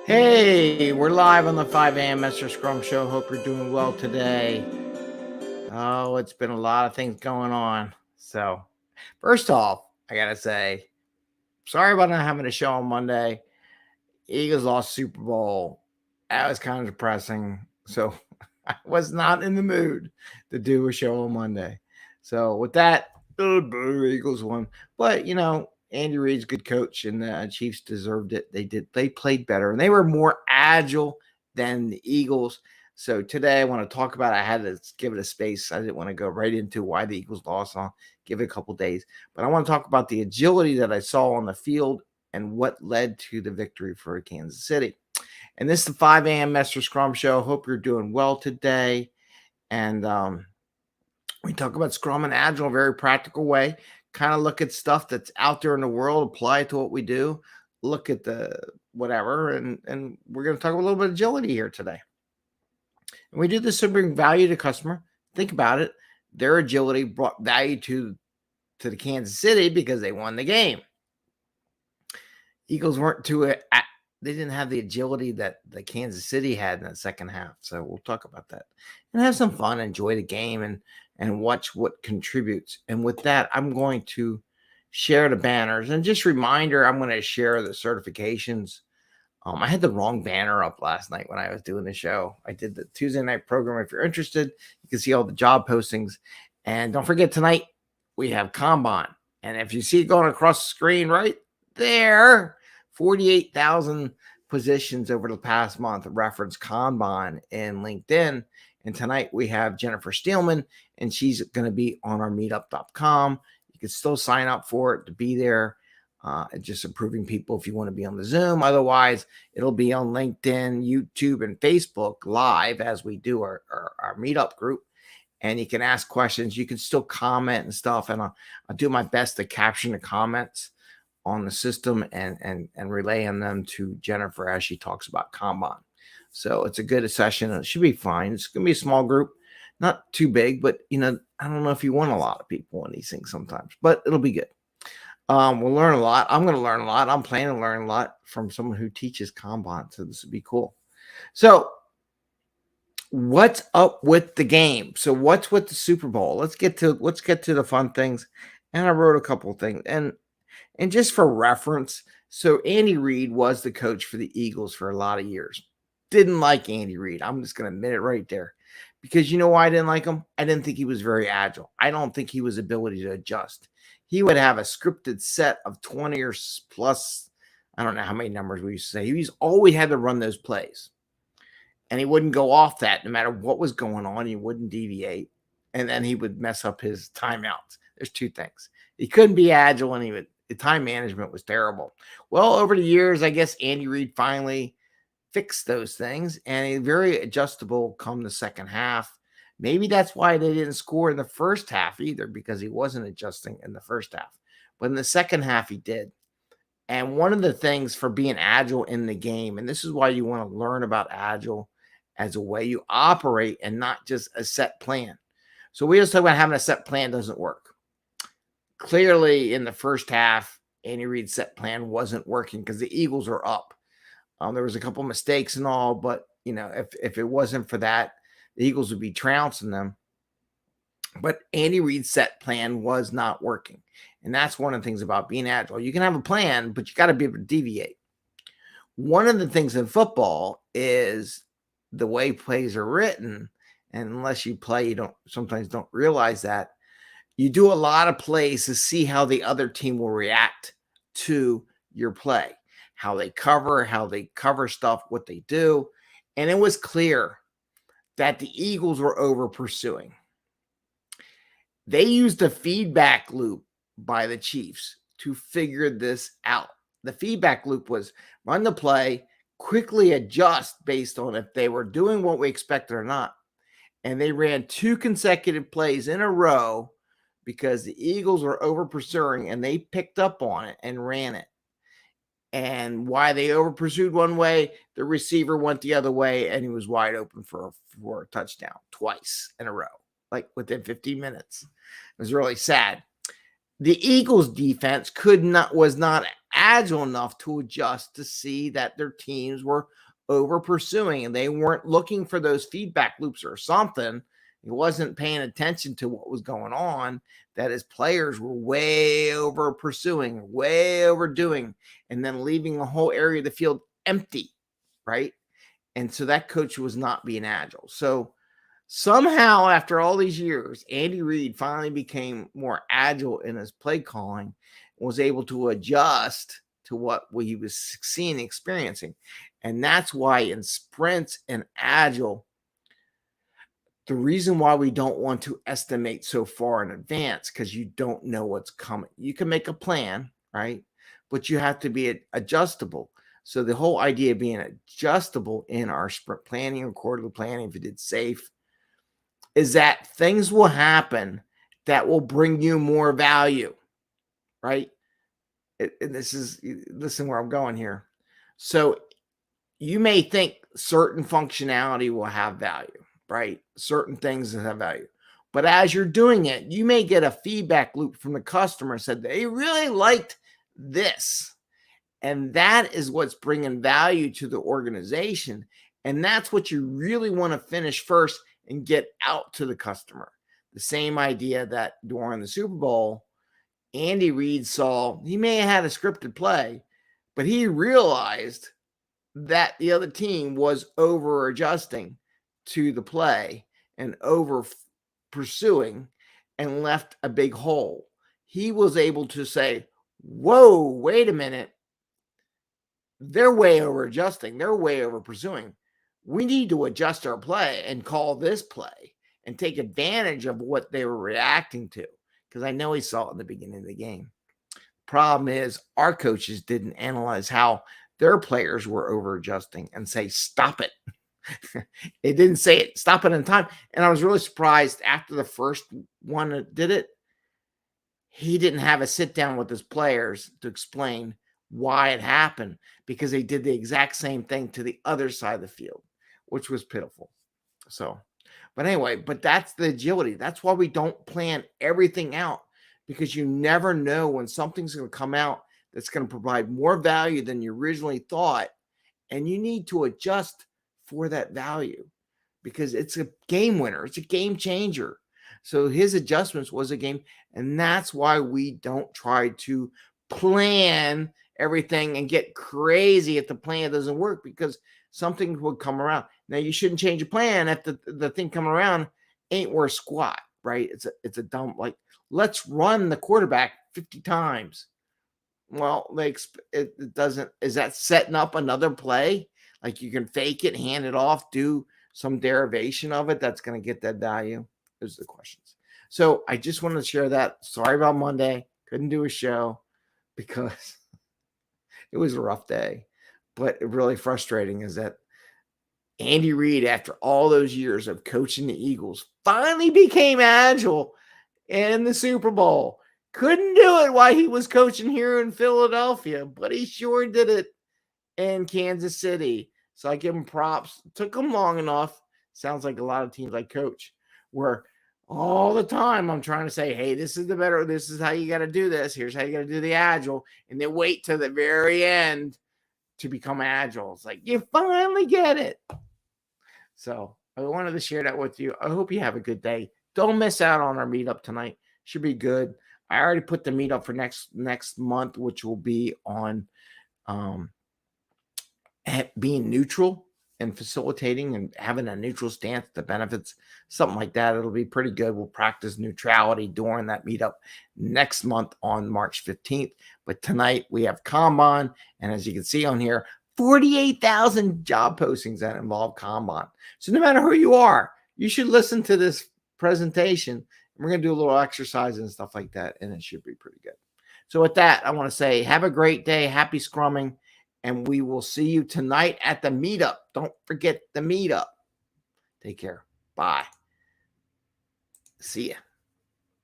Hey, we're live on the 5 a.m. Mester Scrum Show. Hope you're doing well today. Oh, it's been a lot of things going on. So, first off, I got to say, sorry about not having a show on Monday. Eagles lost Super Bowl. That was kind of depressing. So, I was not in the mood to do a show on Monday. So, with that, Eagles won. But, Andy Reid's a good coach, and the Chiefs deserved it. They played better, and they were more agile than the Eagles. So today I want to talk about it. I had to give it a space. I didn't want to go right into why the Eagles lost. I'll give it a couple days. But I want to talk about the agility that I saw on the field and what led to the victory for Kansas City. And this is the 5 a.m. Mester Scrum Show. Hope you're doing well today. And we talk about Scrum and Agile in a very practical way. Kind of look at stuff that's out there in the world, apply it to what we do, look at the whatever, and we're going to talk a little bit of agility here today. And we do this to bring value to customer. Think about it. Their agility brought value to the Kansas City because they won the game. Eagles weren't they didn't have the agility that the Kansas City had in that second half. So we'll talk about that and have some fun, enjoy the game and watch what contributes. And with that, I'm going to share the banners. And just reminder, I'm going to share the certifications. I had the wrong banner up last night when I was doing the show. I did the Tuesday night program. If you're interested, you can see all the job postings. And don't forget, tonight we have Combine. And if you see it going across the screen right there, 48,000 positions over the past month reference Combine in LinkedIn. And tonight we have Jennifer Steelman, and she's going to be on our meetup.com. You can still sign up for it to be there. Just approving people if you want to be on the Zoom. Otherwise, it'll be on LinkedIn, YouTube, and Facebook live as we do our meetup group. And you can ask questions. You can still comment and stuff. And I'll do my best to caption the comments on the system and relay them to Jennifer as she talks about Combine. So it's a good session. It should be fine. It's going to be a small group, not too big, but I don't know if you want a lot of people in these things sometimes, but it'll be good. We'll learn a lot. I'm going to learn a lot. I'm planning to learn a lot from someone who teaches Combine. So this would be cool. So what's up with the game? So what's with the Super Bowl? Let's get to the fun things. And I wrote a couple of things. And just for reference, so Andy Reid was the coach for the Eagles for a lot of years. Didn't like Andy Reid. I'm just going to admit it right there. Because you know why I didn't like him? I didn't think he was very agile. I don't think he was ability to adjust. He would have a scripted set of 20 or plus, I don't know how many numbers we used to say. He's always had to run those plays. And he wouldn't go off that no matter what was going on. He wouldn't deviate. And then he would mess up his timeouts. There's two things. He couldn't be agile, and the time management was terrible. Well, over the years, I guess Andy Reid finally fixed those things, and he's very adjustable come the second half. Maybe that's why they didn't score in the first half either, because he wasn't adjusting in the first half. But in the second half, he did. And one of the things for being agile in the game, and this is why you want to learn about agile as a way you operate and not just a set plan. So we just talk about having a set plan doesn't work. Clearly, in the first half, Andy Reid's set plan wasn't working because the Eagles are up. There was a couple mistakes and all, but if it wasn't for that, the Eagles would be trouncing them. But Andy Reid's set plan was not working. And that's one of the things about being agile. You can have a plan, but you got to be able to deviate. One of the things in football is the way plays are written. And unless you play, you sometimes don't realize that. You do a lot of plays to see how the other team will react to your play, how they cover stuff, what they do. And it was clear that the Eagles were over pursuing. They used the feedback loop by the Chiefs to figure this out. The feedback loop was run the play, quickly adjust based on if they were doing what we expected or not. And they ran 2 consecutive plays in a row because the Eagles were over pursuing, and they picked up on it and ran it. And why they over pursued one way, the receiver went the other way, and he was wide open for a touchdown twice in a row, like within 15 minutes. It was really sad. The Eagles defense was not agile enough to adjust to see that their teams were over pursuing and they weren't looking for those feedback loops or something. He wasn't paying attention to what was going on, that his players were way over pursuing, way overdoing, and then leaving a whole area of the field empty, right? And so that coach was not being agile. So somehow, after all these years, Andy Reid finally became more agile in his play calling, was able to adjust to what he was seeing, experiencing. And that's why in sprints and agile, the reason why we don't want to estimate so far in advance, because you don't know what's coming. You can make a plan, right? But you have to be adjustable. So the whole idea of being adjustable in our sprint planning or quarterly planning, if you did safe, is that things will happen that will bring you more value, right? Listen where I'm going here. So you may think certain functionality will have value, right? Certain things that have value. But as you're doing it, you may get a feedback loop from the customer said they really liked this. And that is what's bringing value to the organization. And that's what you really want to finish first and get out to the customer. The same idea that during the Super Bowl, Andy Reid saw, he may have had a scripted play, but he realized that the other team was over adjusting to the play and over pursuing and left a big hole. He was able to say, whoa, wait a minute. They're way over adjusting. They're way over pursuing. We need to adjust our play and call this play and take advantage of what they were reacting to. Because I know he saw it in the beginning of the game. Problem is, our coaches didn't analyze how their players were over adjusting and say, stop it. It didn't say it, stop it in time. And I was really surprised after the first one that did it, he didn't have a sit down with his players to explain why it happened, because they did the exact same thing to the other side of the field, which was pitiful. So, but anyway, but that's the agility. That's why we don't plan everything out, because you never know when something's going to come out that's going to provide more value than you originally thought. And you need to adjust for that value because it's a game winner. It's a game changer. So his adjustments was a game. And that's why we don't try to plan everything and get crazy if the plan doesn't work, because something will come around. Now, you shouldn't change your plan if the thing coming around ain't worth squat, right? It's a dumb, like, let's run the quarterback 50 times. Well, it doesn't, is that setting up another play? Like, you can fake it, hand it off, do some derivation of it that's going to get that value? Those are the questions. So I just wanted to share that. Sorry about Monday. Couldn't do a show because it was a rough day. But really frustrating is that Andy Reid, after all those years of coaching the Eagles, finally became agile in the Super Bowl. Couldn't do it while he was coaching here in Philadelphia, but he sure did it in Kansas City. So I give him props. It took him long enough. Sounds like a lot of teams I coach where all the time I'm trying to say, hey, this is how you got to do this. Here's how you got to do the agile. And they wait till the very end to become agile. It's like, you finally get it. So I wanted to share that with you. I hope you have a good day. Don't miss out on our meetup tonight. Should be good. I already put the meetup for next month, which will be on being neutral and facilitating and having a neutral stance, the benefits, something like that. It'll be pretty good. We'll practice neutrality during that meetup next month on March 15th. But tonight we have Kanban. And as you can see on here, 48,000 job postings that involve Kanban. So no matter who you are, you should listen to this presentation. And we're going to do a little exercise and stuff like that. And it should be pretty good. So with that, I want to say have a great day. Happy scrumming. And we will see you tonight at the meetup. Don't forget the meetup. Take care. Bye. See ya.